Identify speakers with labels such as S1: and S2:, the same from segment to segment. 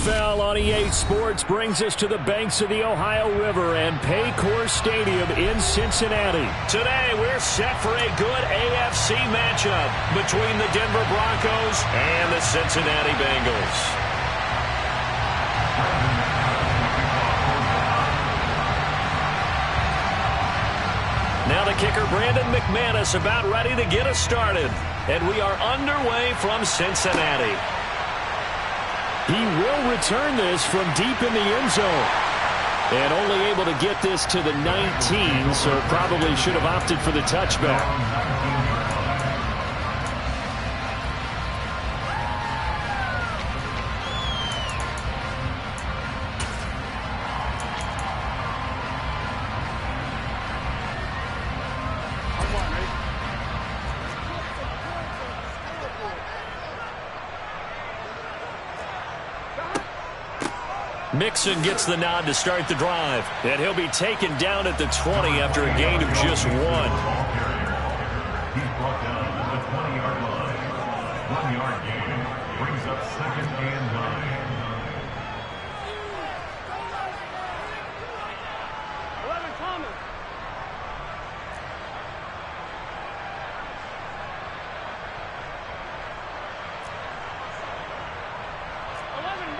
S1: NFL on EA Sports brings us to the banks of the Ohio River and Paycor Stadium in Cincinnati. Today, we're set for a good AFC matchup between the Denver Broncos and the Cincinnati Bengals. Now the kicker, Brandon McManus, about ready to get us started. And we are underway from Cincinnati. He will return this from deep in the end zone. And only able to get this to the 19, so probably should have opted for the touchback. Mixon gets the nod to start the drive, and he'll be taken down at the 20 after a gain of just 1.
S2: He's brought down at the 20-yard line. 1-yard gain brings up 2nd and 9.
S3: 11 Thomas. 11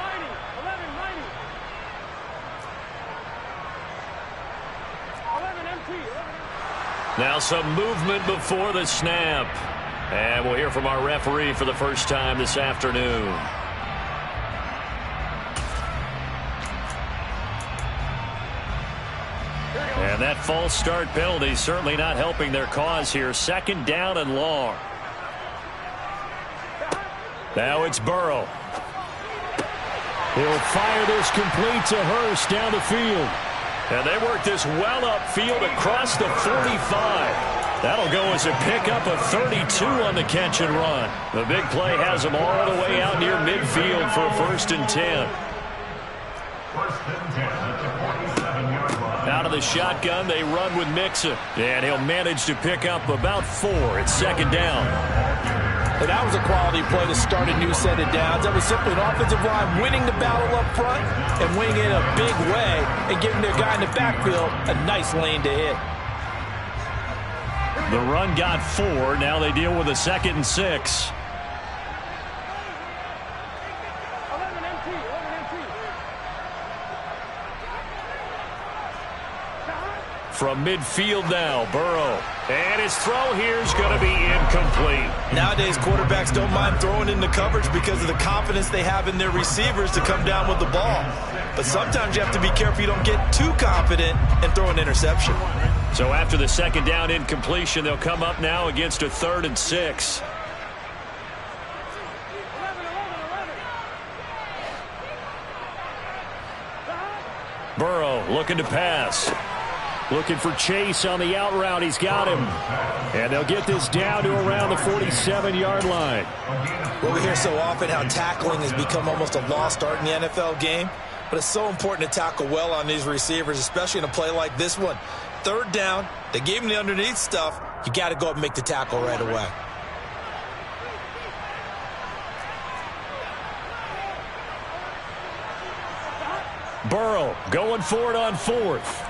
S1: Now some movement before the snap. And we'll hear from our referee for the first time this afternoon. And that false start penalty certainly not helping their cause here. 2nd down and long. Now it's Burrow. He'll fire this complete to Hurst down the field. And they work this well upfield across the 45. That'll go as a pickup of 32 on the catch and run. The big play has them all the way out near midfield for a 1st and 10.
S2: 1st and 10 at the 47-yard line.
S1: Out of the shotgun, they run with Mixon. And he'll manage to pick up about 4 at 2nd down.
S4: And that was a quality play to start a new set of downs. That was simply an offensive line winning the battle up front and winning it in a big way and giving their guy in the backfield a nice lane to hit.
S1: The run got 4. Now they deal with a 2nd and 6. From midfield now, Burrow. And his throw here is going to be incomplete.
S4: Nowadays, quarterbacks don't mind throwing into coverage because of the confidence they have in their receivers to come down with the ball. But sometimes you have to be careful you don't get too confident and throw an interception.
S1: So after the 2nd down incompletion, they'll come up now against a 3rd and 6. Burrow looking to pass. Looking for Chase on the out route. He's got him. And they'll get this down to around the 47-yard line.
S4: Well, we hear so often how tackling has become almost a lost art in the NFL game. But it's so important to tackle well on these receivers, especially in a play like this one. 3rd down, they gave him the underneath stuff. You got to go up and make the tackle right away.
S1: Burrow going for it on 4th.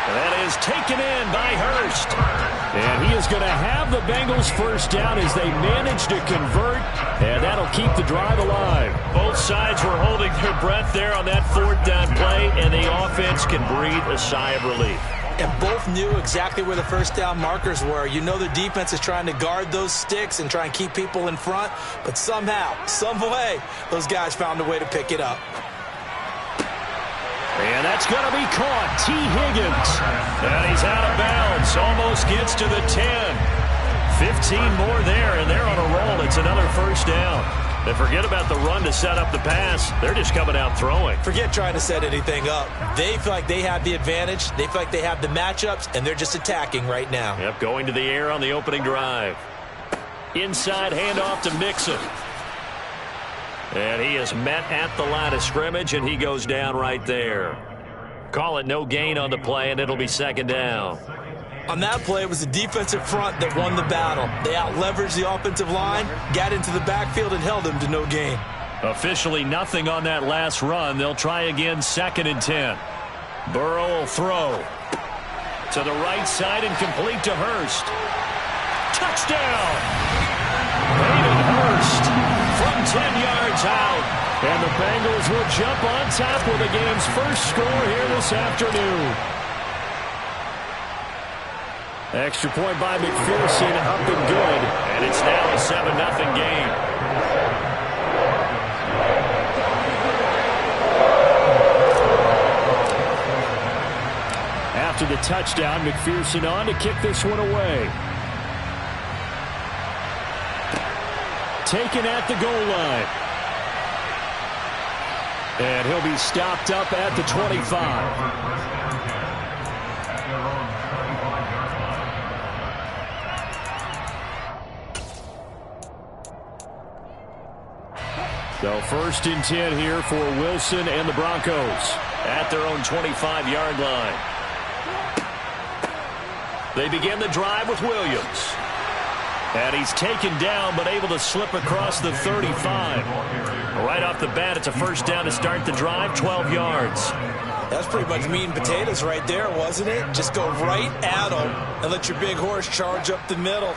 S1: That is taken in by Hurst. And he is going to have the Bengals 1st down as they manage to convert. And that'll keep the drive alive. Both sides were holding their breath there on that 4th down play. And the offense can breathe a sigh of relief.
S4: And both knew exactly where the 1st down markers were. You know the defense is trying to guard those sticks and try and keep people in front. But somehow, some way, those guys found a way to pick it up.
S1: And that's going to be caught. T. Higgins. And he's out of bounds. Almost gets to the 10. 15 more there, and they're on a roll. It's another 1st down. And forget about the run to set up the pass. They're just coming out throwing.
S4: Forget trying to set anything up. They feel like they have the advantage. They feel like they have the matchups, and they're just attacking right now.
S1: Yep, going to the air on the opening drive. Inside handoff to Mixon. And he is met at the line of scrimmage, and he goes down right there. Call it no gain on the play, and it'll be 2nd down.
S4: On that play, it was the defensive front that won the battle. They out-leveraged the offensive line, got into the backfield, and held them to no gain.
S1: Officially nothing on that last run. They'll try again, 2nd and 10. Burrow will throw. To the right side and complete to Hurst. Touchdown! Hayden Hurst from 10 yards out. And the Bengals will jump on top with the game's first score here this afternoon. Extra point by McPherson, up and good. And it's now a 7-0 game. After the touchdown, McPherson on to kick this one away. Taken at the goal line. And he'll be stopped up at the 25. So 1st and 10 here for Wilson and the Broncos at their own 25-yard line. They begin the drive with Williams. And he's taken down but able to slip across the 35. Right off the bat, it's a first down to start the drive, 12 yards.
S4: That's pretty much meat and potatoes right there, wasn't it? Just go right at them and let your big horse charge up the middle.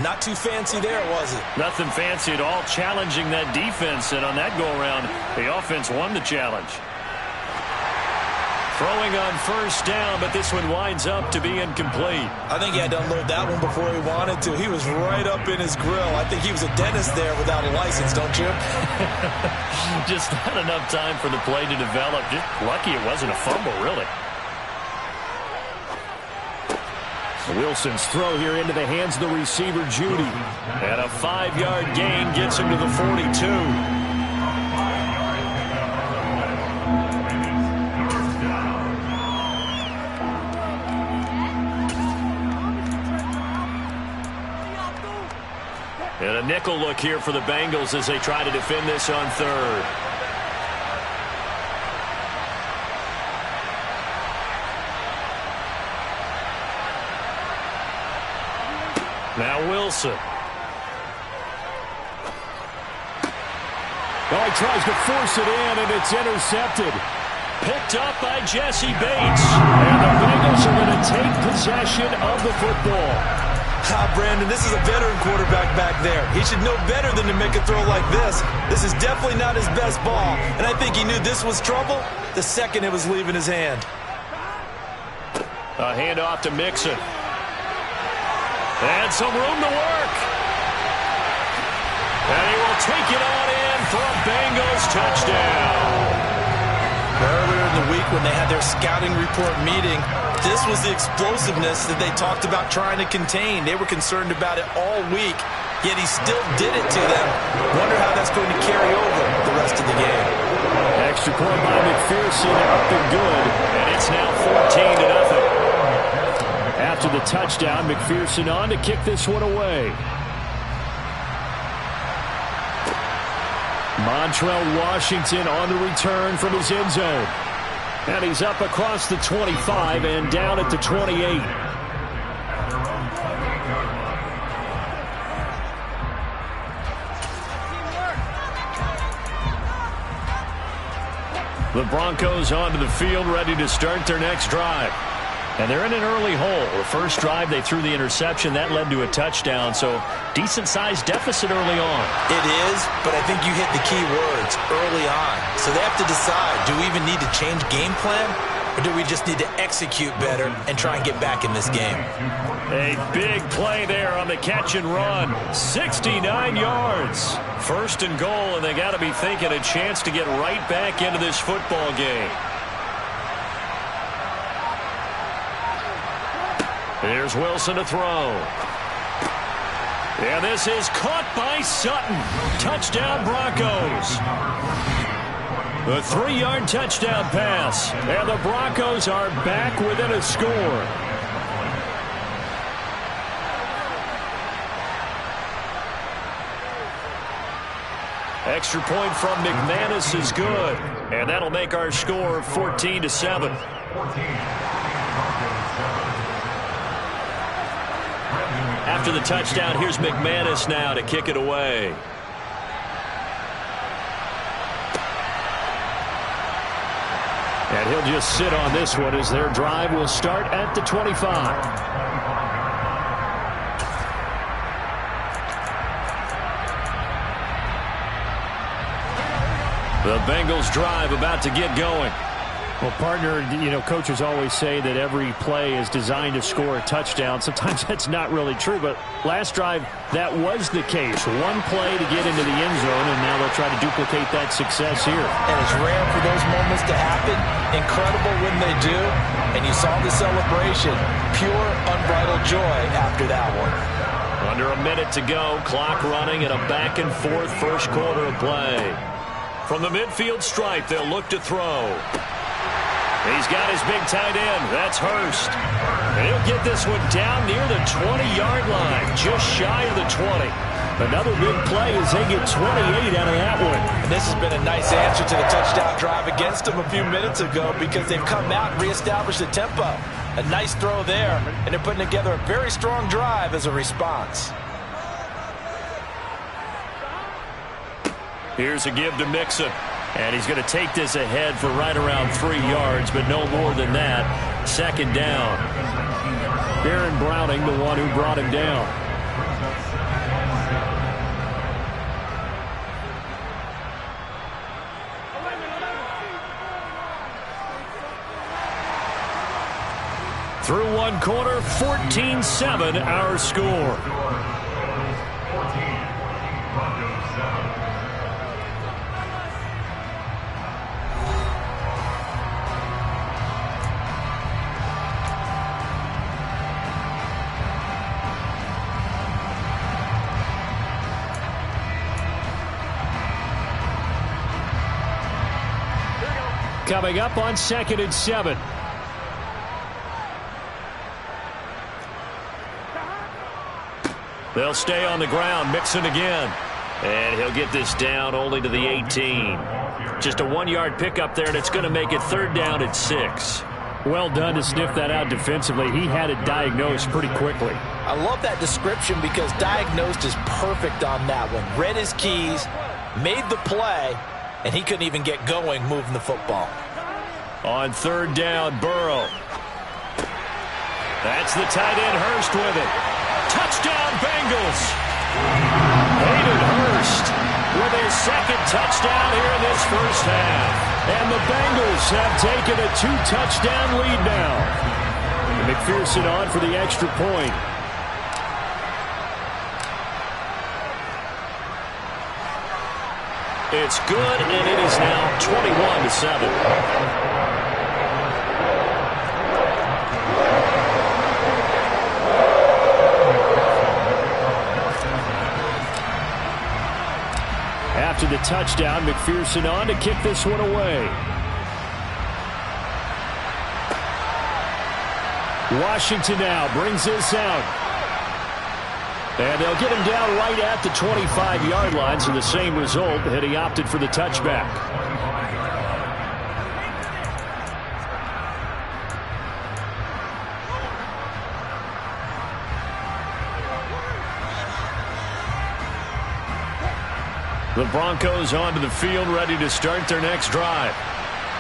S4: Not too fancy there, was it?
S1: Nothing fancy at all, challenging that defense. And on that go-around, the offense won the challenge. Throwing on first down, but this one winds up to be incomplete.
S4: I think he had to unload that one before he wanted to. He was right up in his grill. I think he was a dentist there without a license, don't you?
S1: Just not enough time for the play to develop. Just lucky it wasn't a fumble, really. Wilson's throw here into the hands of the receiver, Judy. And a 5-yard gain gets him to the 42. And a nickel look here for the Bengals as they try to defend this on 3rd. Now Wilson. Oh, he tries to force it in, and it's intercepted. Picked up by Jesse Bates. And the Bengals are going to take possession of the football.
S4: Brandon, this is a veteran quarterback back there. He should know better than to make a throw like this. This is definitely not his best ball, and I think he knew this was trouble the second it was leaving his hand.
S1: A handoff to Mixon. And some room to work. And he will take it on in for a Bengals touchdown.
S4: Earlier in the week when they had their scouting report meeting, this was the explosiveness that they talked about trying to contain. They were concerned about it all week, yet he still did it to them. Wonder how that's going to carry over the rest of the game.
S1: Extra point by McPherson, up and good, and it's now 14-0. After the touchdown, McPherson on to kick this one away. Montrell Washington on the return from his end zone. And he's up across the 25 and down at the 28. The Broncos onto the field, ready to start their next drive. And they're in an early hole. The first drive, they threw the interception. That led to a touchdown, so decent-sized deficit early on.
S4: It is, but I think you hit the key words, early on. So they have to decide, do we even need to change game plan, or do we just need to execute better and try and get back in this game?
S1: A big play there on the catch and run. 69 yards. First and goal, and they got to be thinking a chance to get right back into this football game. Here's Wilson to throw. And this is caught by Sutton. Touchdown, Broncos. A 3-yard touchdown pass. And the Broncos are back within a score. Extra point from McManus is good. And that'll make our score 14-7. After the touchdown, here's McManus now to kick it away. he'll just sit on this one as their drive will start at the 25. The Bengals drive about to get going.
S5: Well, partner, coaches always say that every play is designed to score a touchdown. Sometimes that's not really true, but last drive, that was the case. One play to get into the end zone, and now they'll try to duplicate that success here.
S4: And it's rare for those moments to happen. Incredible when they do. And you saw the celebration. Pure, unbridled joy after that one.
S1: Under a minute to go, clock running, and a back-and-forth first quarter of play. From the midfield stripe, they'll look to throw. He's got his big tight end. That's Hurst. And he'll get this one down near the 20-yard line, just shy of the 20. Another big play as they get 28 out of that one.
S4: And this has been a nice answer to the touchdown drive against them a few minutes ago because they've come out and reestablished the tempo. A nice throw there, and they're putting together a very strong drive as a response.
S1: Here's a give to Mixon. And he's going to take this ahead for right around 3 yards, but no more than that. Second down.
S5: Baron Browning, the one who brought him down.
S1: Through one quarter, 14-7 our score.
S5: Coming up on 2nd and 7.
S1: They'll stay on the ground. Mixon again. And he'll get this down only to the 18. Just a 1-yard pickup there, and it's going to make it 3rd down at 6.
S5: Well done to sniff that out defensively. He had it diagnosed pretty quickly.
S4: I love that description because diagnosed is perfect on that one. Read his keys, made the play, and he couldn't even get going moving the football.
S1: On 3rd down, Burrow. That's the tight end, Hurst with it. Touchdown, Bengals. Hayden Hurst with his 2nd touchdown here in this first half. And the Bengals have taken a 2-touchdown lead now. McPherson on for the extra point. It's good, and it is now 21-7. After the touchdown, McPherson on to kick this one away. Washington now brings this out. And they'll get him down right at the 25-yard line, so the same result, and he opted for the touchback. The Broncos onto the field, ready to start their next drive.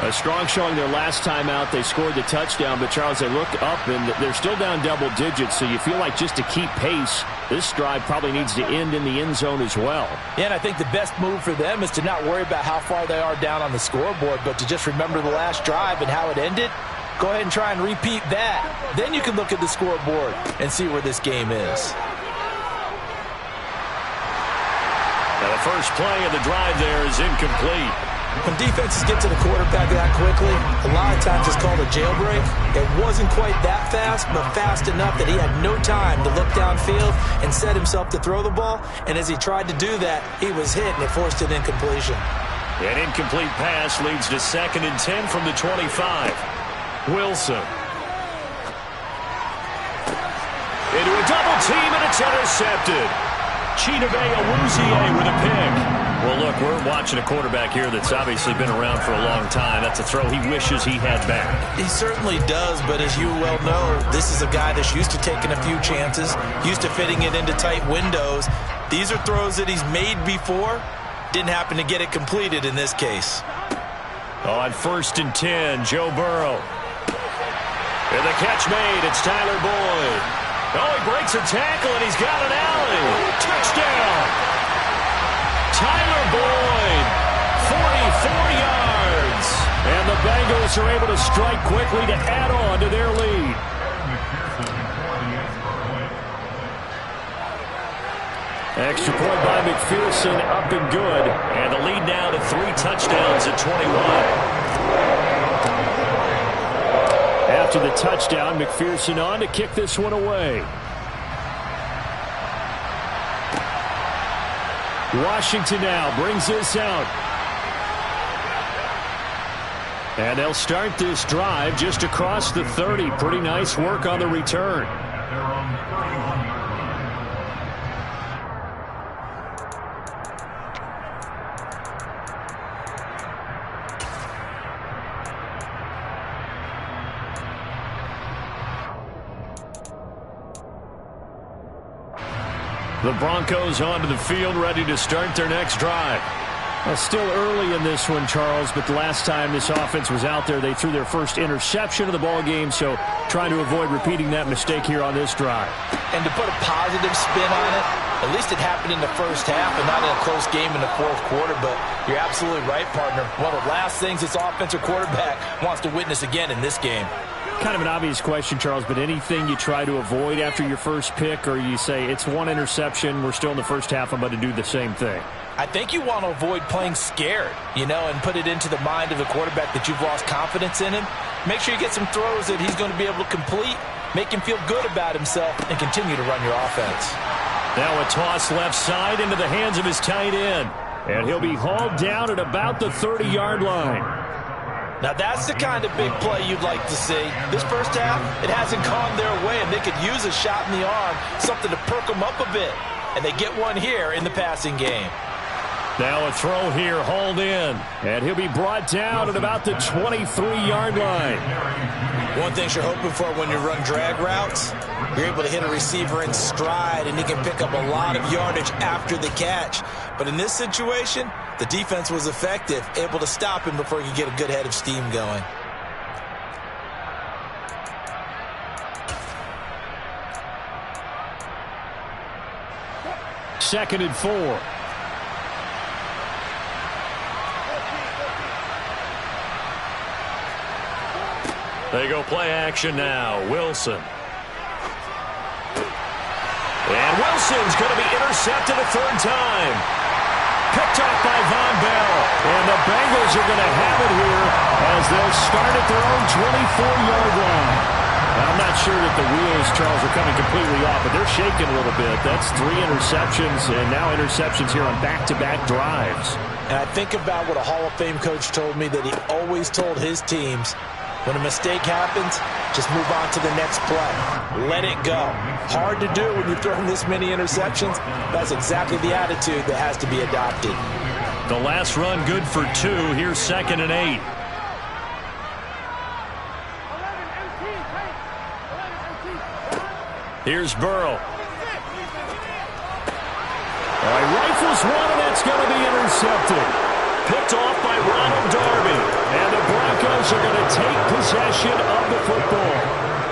S1: A strong showing their last time out. They scored the touchdown, but, Charles, they look up, and they're still down double digits, so you feel like just to keep pace, this drive probably needs to end in the end zone as well.
S4: Yeah, and I think the best move for them is to not worry about how far they are down on the scoreboard, but to just remember the last drive and how it ended. Go ahead and try and repeat that. Then you can look at the scoreboard and see where this game is.
S1: Now the first play of the drive there is incomplete.
S4: When defenses get to the quarterback that quickly, a lot of times it's called a jailbreak. It wasn't quite that fast, but fast enough that he had no time to look downfield and set himself to throw the ball. And as he tried to do that, he was hit, and it forced an incompletion.
S1: An incomplete pass leads to 2nd and 10 from the 25. Wilson. Into a double team, and it's intercepted. Chidobe Awuzie with a pick. Well, look, we're watching a quarterback here that's obviously been around for a long time. That's a throw he wishes he had back.
S4: He certainly does, but as you well know, this is a guy that's used to taking a few chances, used to fitting it into tight windows. These are throws that he's made before. Didn't happen to get it completed in this case.
S1: On 1st and 10, Joe Burrow. And the catch made. It's Tyler Boyd. Oh, he breaks a tackle, and he's got an alley. Touchdown. Tyler Boyd, 44 yards. And the Bengals are able to strike quickly to add on to their lead. Extra point by McPherson, up and good. And the lead now to 3 touchdowns at 21. After the touchdown, McPherson on to kick this one away. Washington now brings this out. And they'll start this drive just across the 30. Pretty nice work on the return. The Broncos onto the field, ready to start their next drive. Well, still early in this one, Charles, but the last time this offense was out there, they threw their first interception of the ball game, so trying to avoid repeating that mistake here on this drive.
S4: And to put a positive spin on it, at least it happened in the first half and not in a close game in the fourth quarter, but you're absolutely right, partner. One of the last things this offensive quarterback wants to witness again in this game.
S5: Kind of an obvious question, Charles, but anything you try to avoid after your first pick, or you say it's one interception, we're still in the first half, I'm going to do the same thing?
S4: I think you want to avoid playing scared, and put it into the mind of the quarterback that you've lost confidence in him. Make sure you get some throws that he's going to be able to complete, make him feel good about himself, and continue to run your offense.
S1: Now a toss left side into the hands of his tight end. And he'll be hauled down at about the 30-yard line.
S4: Now that's the kind of big play you'd like to see. This first half, it hasn't gone their way, and they could use a shot in the arm, something to perk them up a bit. And they get one here in the passing game.
S1: Now a throw here, hauled in. And he'll be brought down at about the 23-yard line.
S4: One thing you're hoping for when you run drag routes, you're able to hit a receiver in stride, and he can pick up a lot of yardage after the catch. But in this situation, the defense was effective, able to stop him before he could get a good head of steam going.
S1: Second and 4. They go play action now. Wilson. And Wilson's going to be intercepted a third time. Picked off by Von Bell. And the Bengals are going to have it here as they'll start at their own 24-yard line. I'm not sure that the wheels, Charles, are coming completely off, but they're shaking a little bit. That's 3 interceptions, and now interceptions here on back-to-back drives.
S4: And I think about what a Hall of Fame coach told me that he always told his teams, when a mistake happens, just move on to the next play. Let it go. Hard to do when you're throwing this many interceptions. That's exactly the attitude that has to be adopted.
S1: The last run good for 2. Here's 2nd and 8. Here's Burrow. He rifles one, and that's going to be intercepted. Picked off by Ronald Darby. And the Broncos are going to take possession of the football.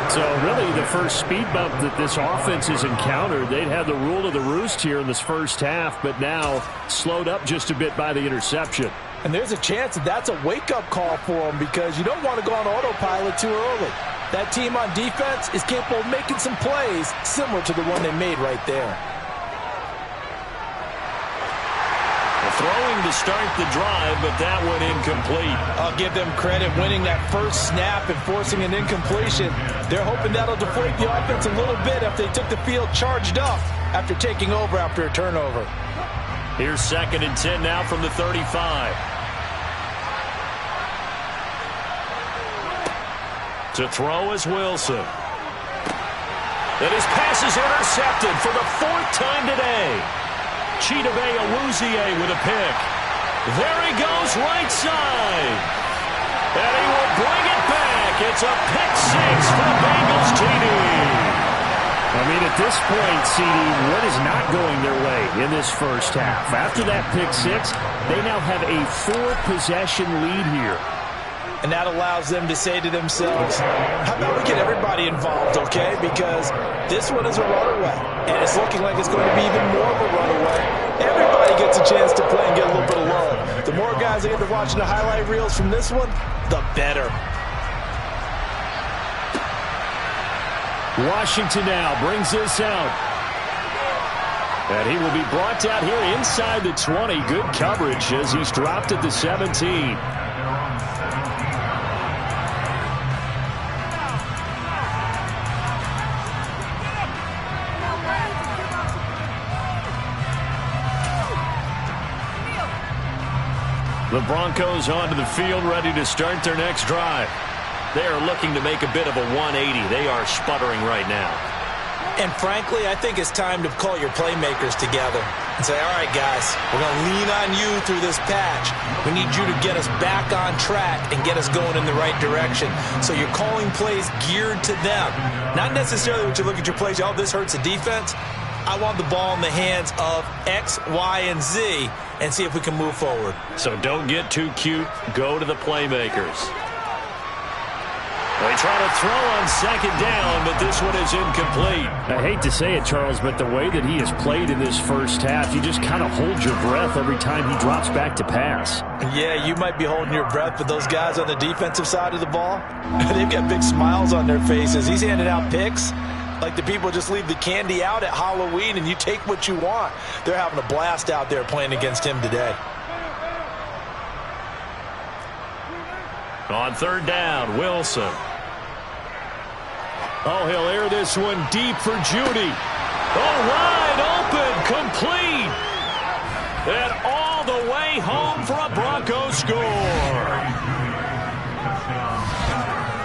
S1: So really the first speed bump that this offense has encountered, they'd had the rule of the roost here in this first half, but now slowed up just a bit by the interception.
S4: And there's a chance that that's a wake-up call for them, because you don't want to go on autopilot too early. That team on defense is capable of making some plays similar to the one they made right there.
S1: Throwing to start the drive, but that one incomplete.
S4: I'll give them credit winning that first snap and forcing an incompletion. They're hoping that'll deflate the offense a little bit if they took the field charged up after taking over after a turnover.
S1: Here's 2nd and 10 now from the 35. To throw is Wilson. And his pass is intercepted for the 4th time today. Chidobe Awuzie with a pick. There he goes, right side. And he will bring it back. It's a pick 6 for the Bengals, TD.
S5: I mean, at this point, CD, what is not going their way in this first half? After that pick 6, they now have a 4-possession lead here.
S4: And that allows them to say to themselves, how about we get everybody involved, okay? Because this one is a runaway, and it's looking like it's going to be even more of a runaway. Everybody gets a chance to play and get a little bit of love. The more guys that get to watching the highlight reels from this one, the better.
S5: Washington now brings this out. And he will be brought down here inside the 20. Good coverage as he's dropped at the 17. The Broncos onto the field, ready to start their next drive. They are looking to make a bit of a 180. They are sputtering right now.
S4: And frankly, I think it's time to call your playmakers together and say, all right, guys, we're going to lean on you through this patch. We need you to get us back on track and get us going in the right direction. So you're calling plays geared to them. Not necessarily when you look at your plays, oh, this hurts the defense. I want the ball in the hands of X, Y, and Z and see if we can move forward.
S5: So don't get too cute. Go to the playmakers. They try to throw on second down, but this one is incomplete. I hate to say it, Charles, but the way that he has played in this first half, you just kind of hold your breath every time he drops back to pass.
S4: Yeah, you might be holding your breath, but those guys on the defensive side of the ball, they've got big smiles on their faces. He's handing out picks like the people just leave the candy out at Halloween and you take what you want. They're having a blast out there playing against him today.
S1: On third down, Wilson. Oh, he'll air this one deep for Judy. Oh, wide open, complete. And all the way home for a Broncos score.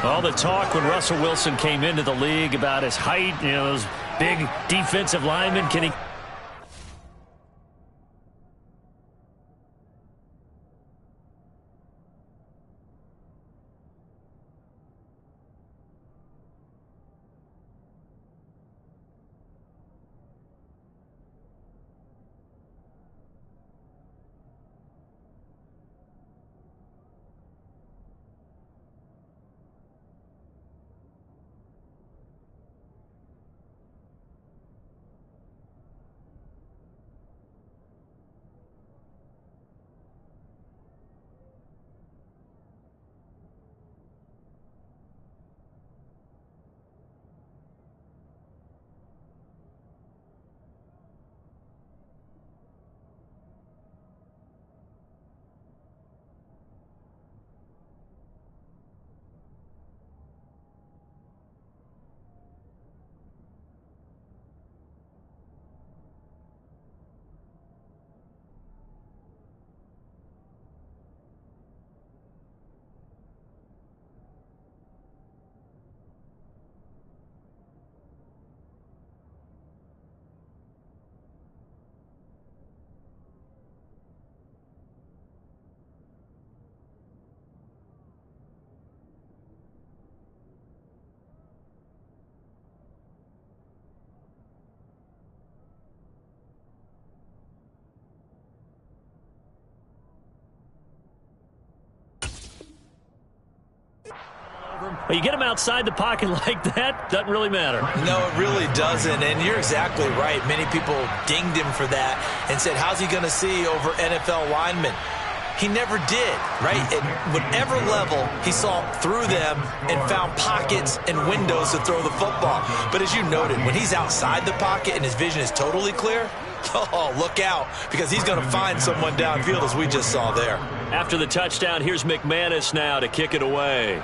S1: All the talk when Russell Wilson came into the league about his height, you know, those big defensive linemen. Can he... Well, you get him outside the pocket like that, doesn't really matter.
S4: No, it really doesn't, and you're exactly right. Many people dinged him for that and said, how's he going to see over NFL linemen? He never did, right? At whatever level, he saw through them and found pockets and windows to throw the football. But as you noted, when he's outside the pocket and his vision is totally clear, oh, look out, because he's going to find someone downfield, as we just saw there.
S1: After the touchdown, here's McManus now to kick it away.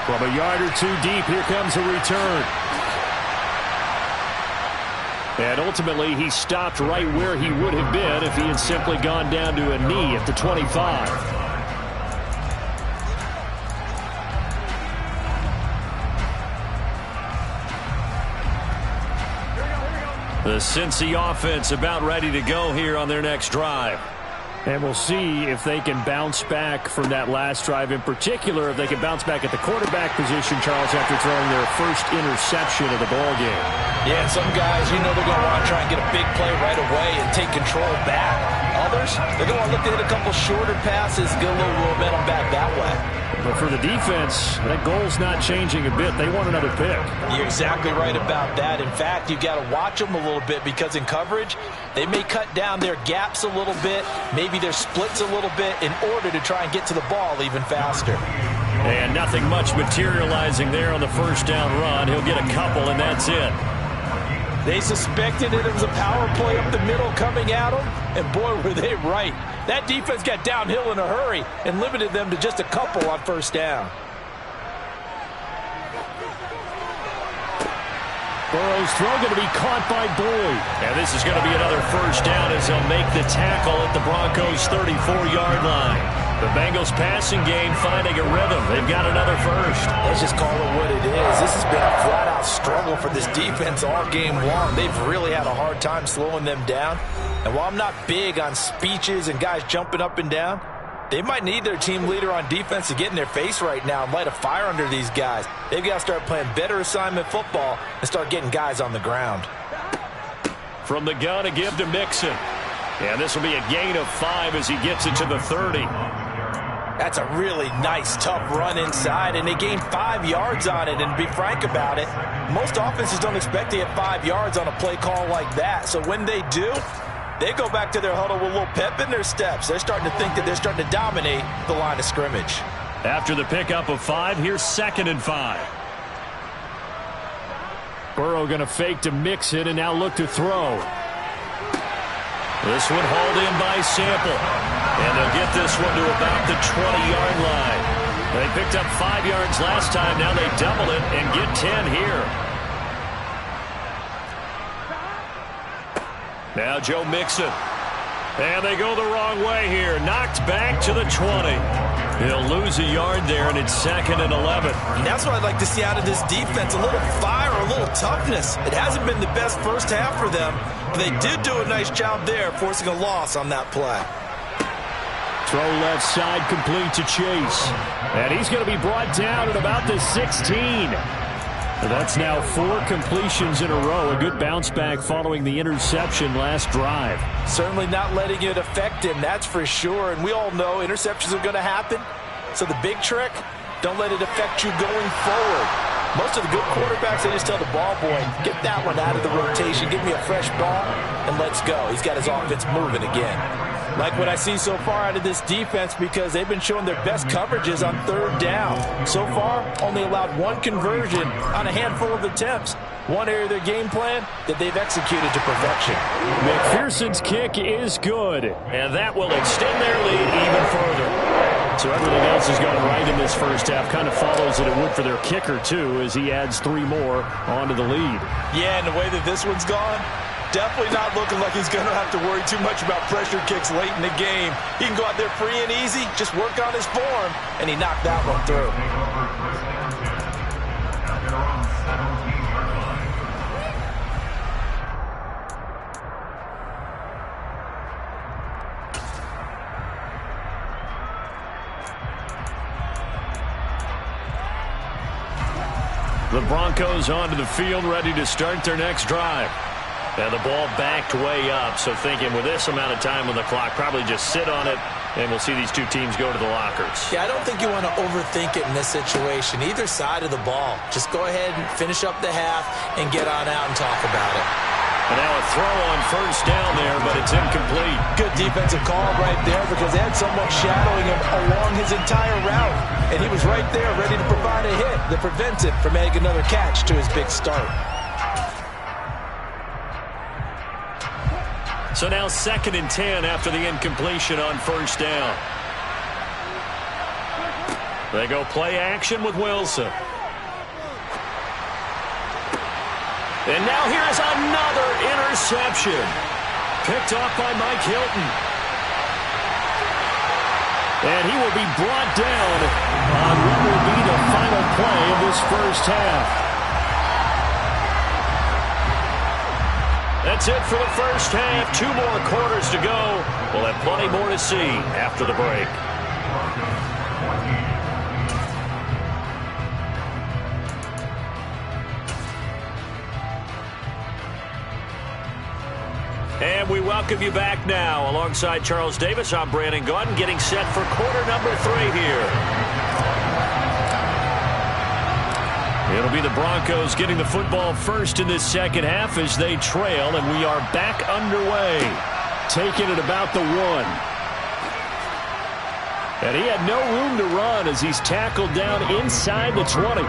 S5: From a yard or two deep, here comes a return. And ultimately, he stopped right where he would have been if he had simply gone down to a knee at the 25. The Cincy offense about ready to go here on their next drive. And we'll see if they can bounce back from that last drive, in particular, if they can bounce back at the quarterback position, Charles, after throwing their first interception of the ball game.
S4: Yeah, some guys, they're going to want to try and get a big play right away and take control back. Others, they're going to want to look to hit a couple shorter passes, get a little momentum back that way.
S5: But for the defense, that goal's not changing a bit. They want another pick.
S4: You're exactly right about that. In fact, you've got to watch them a little bit because in coverage, they may cut down their gaps a little bit, maybe their splits a little bit in order to try and get to the ball even faster.
S1: And nothing much materializing there on the first down run. He'll get a couple, and that's it.
S4: They suspected it was a power play up the middle coming at them, and boy, were they right. That defense got downhill in a hurry and limited them to just a couple on first down.
S5: Burrow's throw going to be caught by Boyd.
S1: And this is going to be another first down as they'll make the tackle at the Broncos' 34-yard line. The Bengals passing game finding a rhythm. They've got another first.
S4: Let's just call it what it is. This has been a flat-out struggle for this defense all game long. They've really had a hard time slowing them down. And while I'm not big on speeches and guys jumping up and down, they might need their team leader on defense to get in their face right now and light a fire under these guys. They've got to start playing better assignment football and start getting guys on the ground.
S1: From the gun, a give to Mixon. And this will be a gain of 5 as he gets it to the 30.
S4: That's a really nice, tough run inside, and they gained 5 yards on it. And to be frank about it, most offenses don't expect to get 5 yards on a play call like that. So when they do, they go back to their huddle with a little pep in their steps. They're starting to think that they're starting to dominate the line of scrimmage.
S1: After the pickup of 5, here's 2nd and 5.
S5: Burrow going to fake to mix it and now look to throw.
S1: This one hauled in by Sample. And they'll get this one to about the 20-yard line. They picked up 5 yards last time. Now they double it and get 10 here. Now Joe Mixon. And they go the wrong way here. Knocked back to the 20. He'll lose a yard there, and it's 2nd and 11.
S4: And that's what I'd like to see out of this defense, a little fire, a little toughness. It hasn't been the best first half for them, but they did do a nice job there, forcing a loss on that play.
S5: Throw left side complete to Chase. And he's going to be brought down at about the 16. That's now 4 completions in a row. A good bounce back following the interception last drive.
S4: Certainly not letting it affect him, that's for sure. And we all know interceptions are going to happen. So the big trick, don't let it affect you going forward. Most of the good quarterbacks, they just tell the ball boy, get that one out of the rotation, give me a fresh ball, and let's go. He's got his offense moving again. Like what I see so far out of this defense because they've been showing their best coverages on 3rd down. So far, only allowed 1 conversion on a handful of attempts. One area of their game plan that they've executed to perfection.
S5: McPherson's kick is good.
S1: And that will extend their lead even further.
S5: So everything else has gone right in this first half. Kind of follows that it would for their kicker, too, as he adds 3 more onto the lead.
S4: Yeah, and the way that this one's gone, definitely not looking like he's going to have to worry too much about pressure kicks late in the game. He can go out there free and easy, just work on his form, and he knocked that one through.
S1: The Broncos onto the field, ready to start their next drive. And the ball backed way up, so thinking with this amount of time on the clock, probably just sit on it, and we'll see these two teams go to the lockers.
S4: Yeah, I don't think you want to overthink it in this situation, either side of the ball. Just go ahead and finish up the half and get on out and talk about it.
S1: And now a throw on first down there, but it's incomplete.
S4: Good defensive call right there because they had someone shadowing him along his entire route. And he was right there ready to provide a hit that prevents him from adding another catch to his big start.
S1: So now 2nd and 10 after the incompletion on first down. They go play action with Wilson. And now here's another interception. Picked off by Mike Hilton. And he will be brought down on what will be the final play of this first half. That's it for the first half. 2 more quarters to go. We'll have plenty more to see after the break. And we welcome you back now. Alongside Charles Davis, I'm Brandon Gaudin, getting set for quarter number 3 here. It'll be the Broncos getting the football first in this second half as they trail, and we are back underway. Taking it about the 1. And he had no room to run as he's tackled down inside the 20.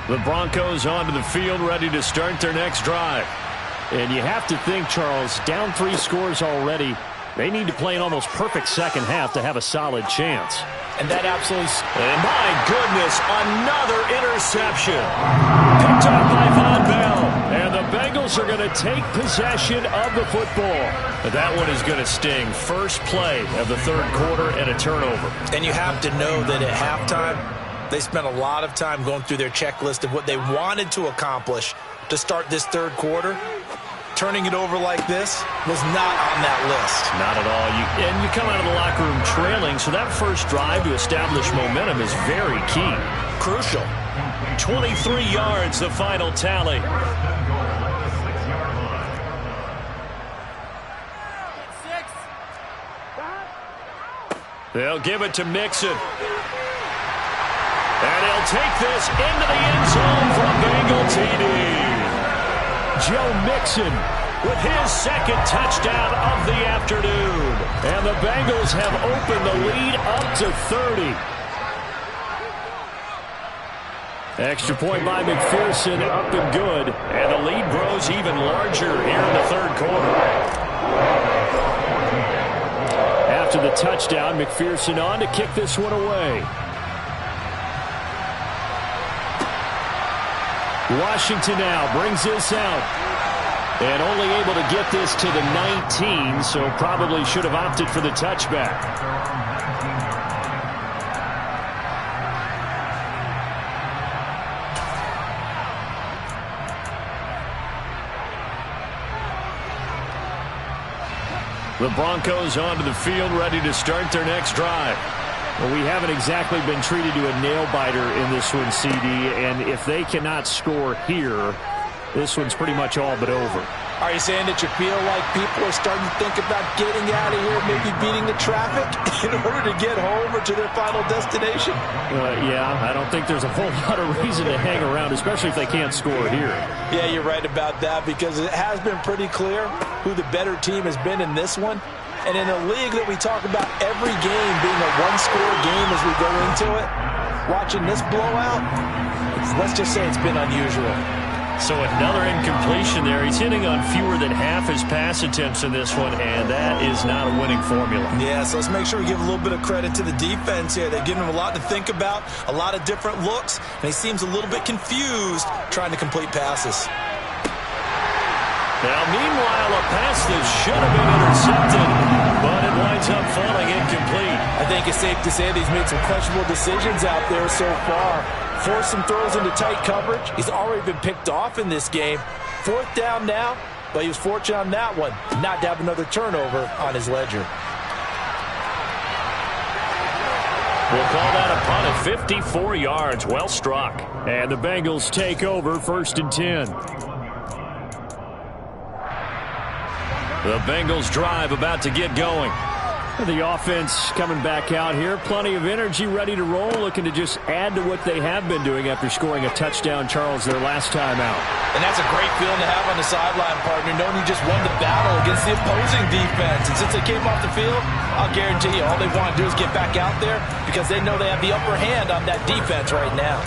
S1: The Broncos onto the field, ready to start their next drive. And you have to think, Charles, down 3 scores already. They need to play an almost perfect second half to have a solid chance.
S4: And that absolutely...
S1: And my goodness, another interception. Picked up by Von Bell. And the Bengals are going to take possession of the football. But that one is going to sting. First play of the third quarter and a turnover.
S4: And you have to know that at halftime, they spent a lot of time going through their checklist of what they wanted to accomplish to start this third quarter. Turning it over like this was not on that list.
S1: Not at all. And you come out of the locker room trailing, so that first drive to establish momentum is very key.
S4: Crucial.
S1: 23 yards, the final tally. They'll give it to Mixon. And he'll take this into the end zone from Bengal TD. Joe Mixon with his second touchdown of the afternoon. And the Bengals have opened the lead up to 30. Extra point by McPherson, up and good. And the lead grows even larger here in the third quarter. After the touchdown, McPherson on to kick this one away. Washington now brings this out. And only able to get this to the 19, so probably should have opted for the touchback. The Broncos onto the field, ready to start their next drive. Well, we haven't exactly been treated to a nail-biter in this one, CD, and if they cannot score here, this one's pretty much all but over.
S4: Are you saying that you feel like people are starting to think about getting out of here, maybe beating the traffic in order to get home or to their final destination?
S5: Yeah, I don't think there's a whole lot of reason to hang around, especially if they can't score here.
S4: Yeah, you're right about that, because it has been pretty clear who the better team has been in this one. And in a league that we talk about every game being a one-score game as we go into it, watching this blowout, let's just say it's been unusual.
S1: So another incompletion there. He's hitting on fewer than half his pass attempts in this one, and that is not a winning formula.
S4: Yeah, so let's make sure we give a little bit of credit to the defense here. They've given him a lot to think about, a lot of different looks, and he seems a little bit confused trying to complete passes.
S1: Now, meanwhile, a pass that should have been intercepted, but it winds up falling incomplete.
S4: I think it's safe to say that he's made some questionable decisions out there so far. Forced some throws into tight coverage. He's already been picked off in this game. 4th down now, but he was fortunate on that one not to have another turnover on his ledger.
S1: We'll call that a punt at 54 yards. Well struck.
S5: And the Bengals take over 1st and 10.
S1: The Bengals drive about to get going.
S5: The offense coming back out here. Plenty of energy, ready to roll, looking to just add to what they have been doing after scoring a touchdown, Charles, their last time out.
S4: And that's a great feeling to have on the sideline, partner, knowing you just won the battle against the opposing defense. And since they came off the field, I'll guarantee you all they want to do is get back out there because they know they have the upper hand on that defense right now.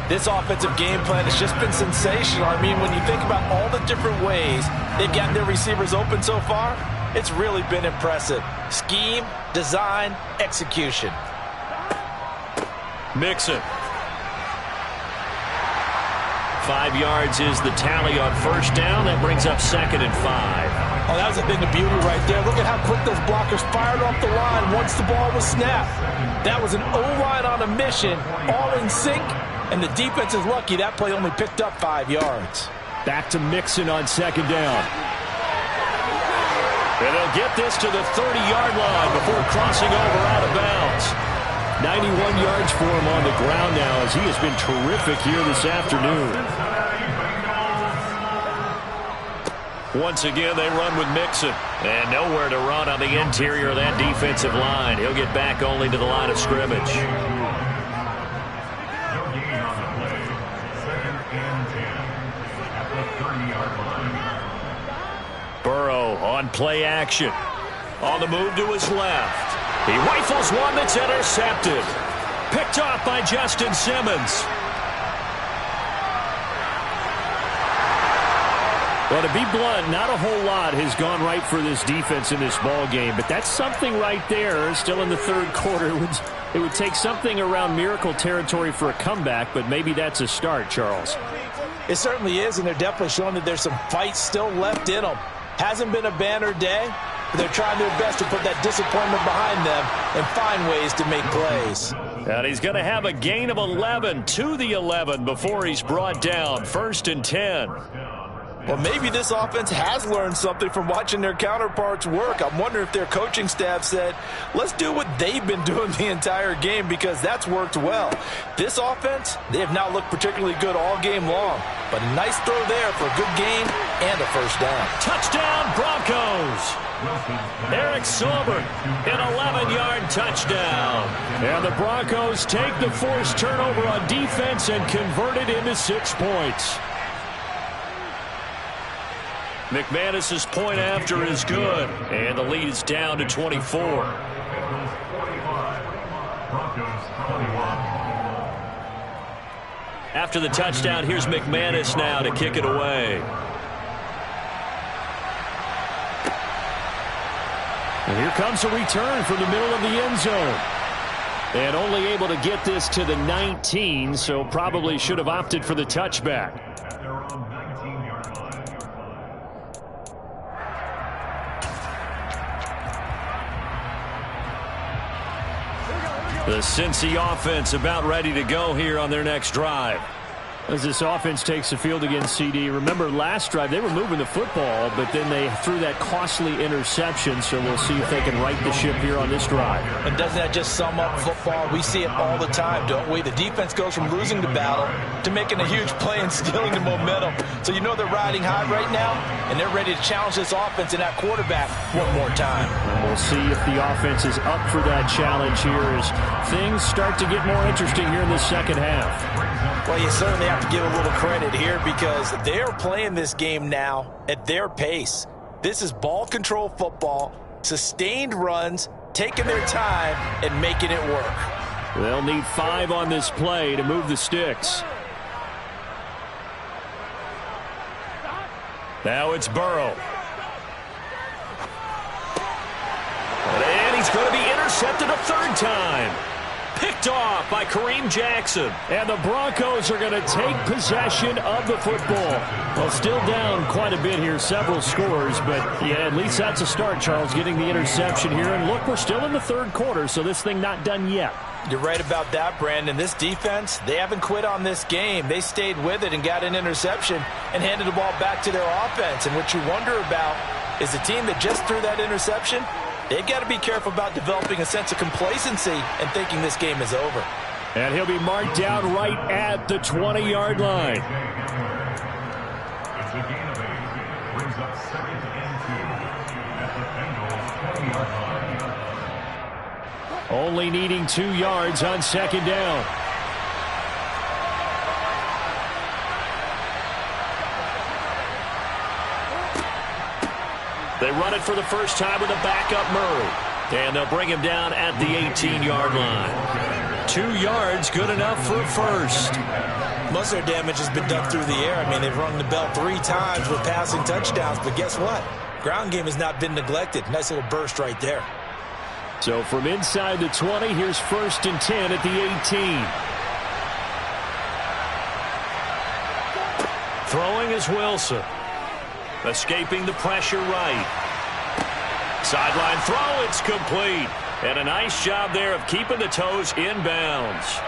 S4: This offensive game plan has just been sensational. I mean, when you think about all the different ways they've gotten their receivers open so far, it's really been impressive. Scheme, design, execution.
S1: Mixon. 5 yards is the tally on first down. That brings up 2nd and 5.
S4: Oh, that was a thing of beauty right there. Look at how quick those blockers fired off the line once the ball was snapped. That was an O-line on a mission, all in sync, and the defense is lucky that play only picked up 5 yards.
S5: Back to Mixon on 2nd down.
S1: And they'll get this to the 30-yard line before crossing over out of bounds.
S5: 91 yards for him on the ground now as he has been terrific here this afternoon.
S1: Once again, they run with Mixon. And nowhere to run on the interior of that defensive line. He'll get back only to the line of scrimmage.
S2: No gain on the play. 2nd and 10 at the 30-yard line.
S1: Burrow on play action. On the move to his left. He rifles one that's intercepted. Picked off by Justin Simmons.
S5: Well, to be blunt, not a whole lot has gone right for this defense in this ball game, but that's something right there. Still in the 3rd quarter. It would take something around miracle territory for a comeback, but maybe that's a start, Charles.
S4: It certainly is, and they're definitely showing that there's some fight still left in them. Hasn't been a banner day, but they're trying their best to put that disappointment behind them and find ways to make plays.
S1: And he's going to have a gain of 11 to the 11 before he's brought down. 1st and 10.
S4: Well, maybe this offense has learned something from watching their counterparts work. I'm wondering if their coaching staff said, let's do what they've been doing the entire game because that's worked well. This offense, they have not looked particularly good all game long. But a nice throw there for a good gain and a 1st down.
S1: Touchdown, Broncos. Eric Silver, an 11-yard touchdown.
S5: And the Broncos take the forced turnover on defense and convert it into 6 points.
S1: McManus's point after is good, and the lead is down to 24. After the touchdown, here's McManus now to kick it away.
S5: And here comes a return from the middle of the end zone. And only able to get this to the 19, so probably should have opted for the touchback.
S1: The Cincy offense about ready to go here on their next drive.
S5: As this offense takes the field against CD, remember last drive they were moving the football, but then they threw that costly interception, so we'll see if they can right the ship here on this drive.
S4: And doesn't that just sum up football? We see it all the time, don't we? The defense goes from losing the battle to making a huge play and stealing the momentum. So you know they're riding high right now, and they're ready to challenge this offense and that quarterback one more time.
S5: And we'll see if the offense is up for that challenge here as things start to get more interesting here in the 2nd half.
S4: Well, you certainly have to give a little credit here because they're playing this game now at their pace. This is ball control football, sustained runs, taking their time and making it work.
S5: They'll need 5 on this play to move the sticks.
S1: Now it's Burrow. And he's going to be intercepted a 3rd time. Picked off by Kareem Jackson.
S5: And the Broncos are going to take possession of the football. Well, still down quite a bit here, several scores, but yeah, at least that's a start, Charles, getting the interception here. And look, we're still in the 3rd quarter, so this thing not done yet.
S4: You're right about that, Brandon. This defense, they haven't quit on this game. They stayed with it and got an interception and handed the ball back to their offense. And what you wonder about is the team that just threw that interception, they've got to be careful about developing a sense of complacency and thinking this game is over.
S5: And he'll be marked down right at the 20-yard line.
S2: It's a gain of 8. Brings up 2nd and 2 at the Bengals 20-yard line.
S5: Only needing 2 yards on 2nd down.
S1: They run it for the first time with a backup Murray. And they'll bring him down at the 18-yard line. 2 yards, good enough for a 1st.
S4: Most of their damage has been done through the air. I mean, they've rung the bell 3 times with passing touchdowns, but guess what? Ground game has not been neglected. Nice little burst right there.
S5: So from inside the 20, here's 1st and 10 at the 18.
S1: Throwing is Wilson. Escaping the pressure right. Sideline throw, it's complete. And a nice job there of keeping the toes in bounds.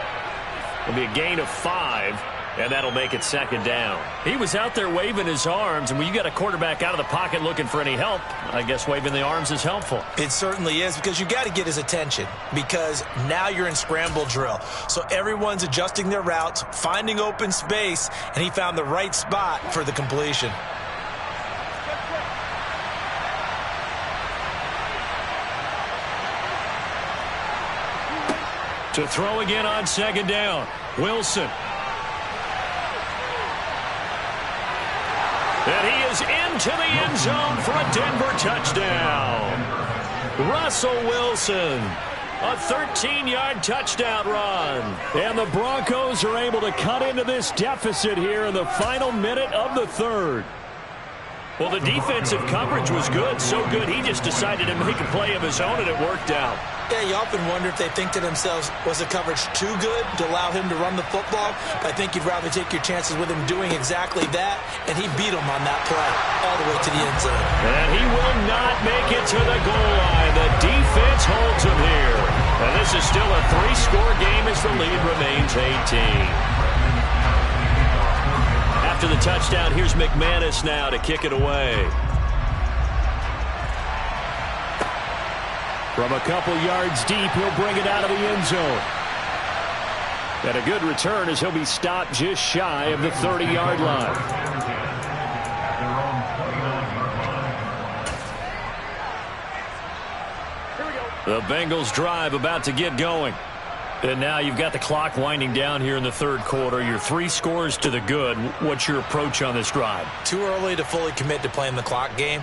S1: It'll be a gain of 5, and that'll make it 2nd down. He was out there waving his arms, and when you got a quarterback out of the pocket looking for any help, I guess waving the arms is helpful.
S4: It certainly is, because you got to get his attention, because now you're in scramble drill. So everyone's adjusting their routes, finding open space, and he found the right spot for the completion.
S1: To throw again on 2nd down. Wilson. And he is into the end zone for a Denver touchdown. Russell Wilson. A 13-yard touchdown run. And the Broncos are able to cut into this deficit here in the final minute of the 3rd. Well, the defensive coverage was good, so good he just decided to make a play of his own, and it worked out.
S4: Yeah, you often wonder if they think to themselves, was the coverage too good to allow him to run the football? I think you'd rather take your chances with him doing exactly that, and he beat him on that play all the way to the end zone.
S1: And he will not make it to the goal line. The defense holds him here. And this is still a 3-score game as the lead remains 18. After the touchdown, here's McManus now to kick it away. From a couple yards deep, he'll bring it out of the end zone. And a good return as he'll be stopped just shy of the 30-yard line. The Bengals drive about to get going. And now you've got the clock winding down here in the 3rd quarter. You're 3 scores to the good. What's your approach on this drive?
S4: Too early to fully commit to playing the clock game.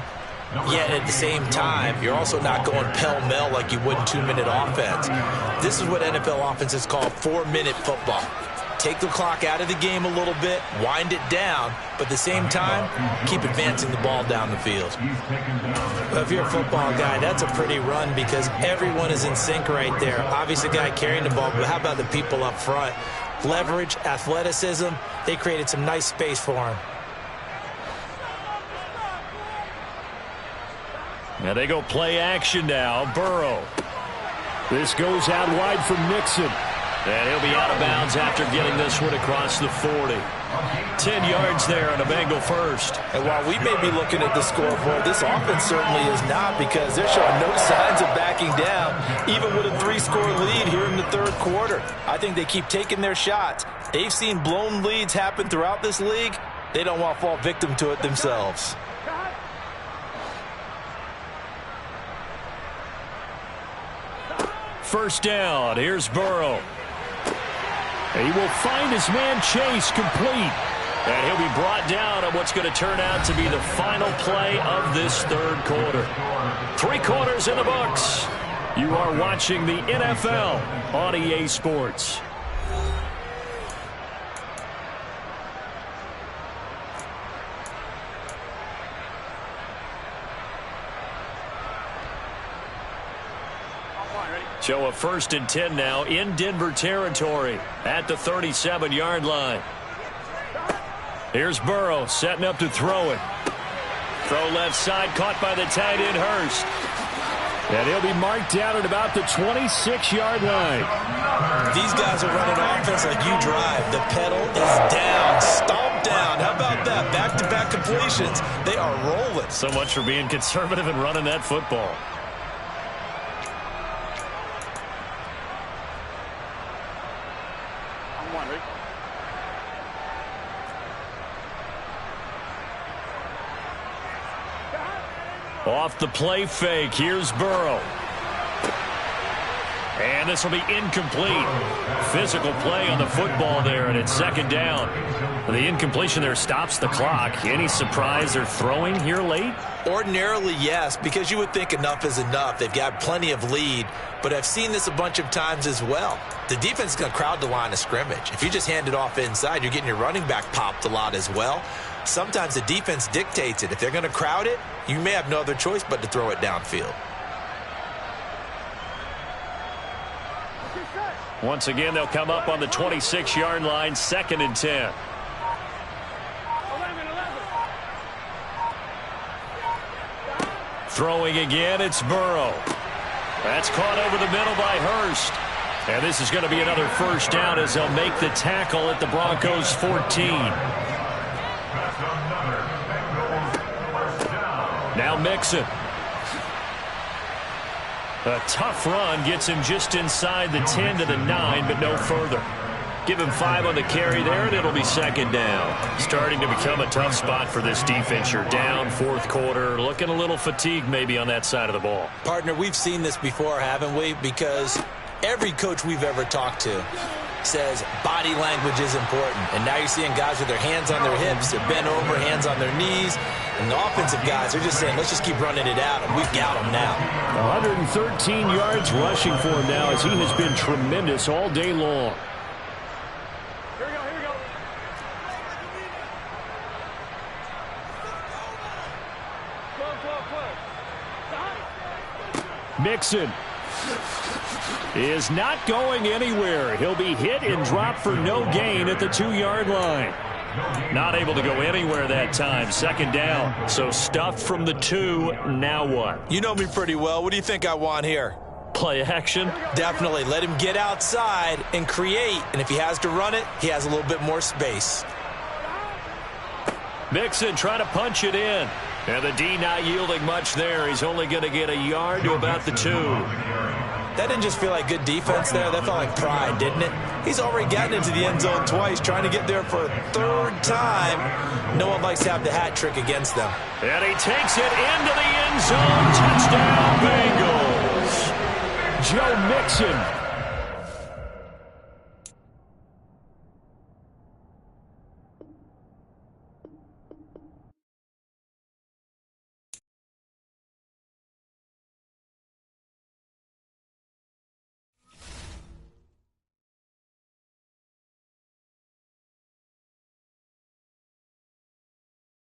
S4: Yet at the same time, you're also not going pell-mell like you would in 2-minute offense. This is what NFL offenses call 4-minute football. Take the clock out of the game a little bit, wind it down, but at the same time, keep advancing the ball down the field. But if you're a football guy, that's a pretty run because everyone is in sync right there. Obviously, the guy carrying the ball, but how about the people up front? Leverage, athleticism, they created some nice space for him.
S1: Now they go play action now. Burrow. This goes out wide from Nixon. And he'll be out of bounds after getting this one across the 40. 10 yards there on a Bengal first.
S4: And while we may be looking at the scoreboard, this offense certainly is not, because they're showing no signs of backing down, even with a 3-score lead here in the 3rd quarter. I think they keep taking their shots. They've seen blown leads happen throughout this league. They don't want to fall victim to it themselves.
S1: First down. Here's Burrow. He will find his man Chase complete. And he'll be brought down on what's going to turn out to be the final play of this 3rd quarter. 3 quarters in the books. You are watching the NFL on EA Sports. So a 1st and 10 now in Denver territory at the 37-yard line. Here's Burrow setting up to throw it. Throw left side, caught by the tight end Hurst. And he'll be marked down at about the 26-yard line.
S4: These guys are running offense like you drive. The pedal is down, stomp down. How about that? Back-to-back completions. They are rolling.
S1: So much for being conservative and running that football. Off the play fake, here's Burrow. And this will be incomplete. Physical play on the football there, and it's 2nd down. The incompletion there stops the clock. Any surprise they're throwing here late?
S4: Ordinarily, yes, because you would think enough is enough. They've got plenty of lead, but I've seen this a bunch of times as well. The defense is going to crowd the line of scrimmage. If you just hand it off inside, you're getting your running back popped a lot as well. Sometimes the defense dictates it. If they're going to crowd it, you may have no other choice but to throw it downfield.
S1: Once again, they'll come up on the 26-yard line, 2nd and 10. Throwing again, it's Burrow. That's caught over the middle by Hurst. And this is going to be another first down as they'll make the tackle at the Broncos' 14. Now Mixon. A tough run gets him just inside the 10 to the 9, but no further. Give him 5 on the carry there, and it'll be second down. Starting to become a tough spot for this defense. You're down fourth quarter, looking a little fatigued maybe on that side of the ball.
S4: Partner, we've seen this before, haven't we? Because every coach we've ever talked to says body language is important. And now you're seeing guys with their hands on their hips, they're bent over, hands on their knees. And the offensive guys are just saying, let's just keep running it out, and we've got them now.
S5: 113 yards rushing for him now as he has been tremendous all day long.
S3: Here we go, here we go. Play.
S5: Mixon is not going anywhere. He'll be hit and dropped for no gain at the 2-yard line.
S1: Not able to go anywhere that time. Second down. So stuffed from the 2. Now what?
S4: You know me pretty well. What do you think I want here?
S1: Play action?
S4: Definitely. Let him get outside and create. And if he has to run it, he has a little bit more space.
S1: Mixon trying to punch it in. And the D not yielding much there. He's only going to get a yard to about the 2.
S4: That didn't just feel like good defense there. That felt like pride, didn't it? He's already gotten into the end zone twice, trying to get there for a third time. No one likes to have the hat trick against them.
S1: And he takes it into the end zone. Touchdown, Bengals.
S5: Joe Mixon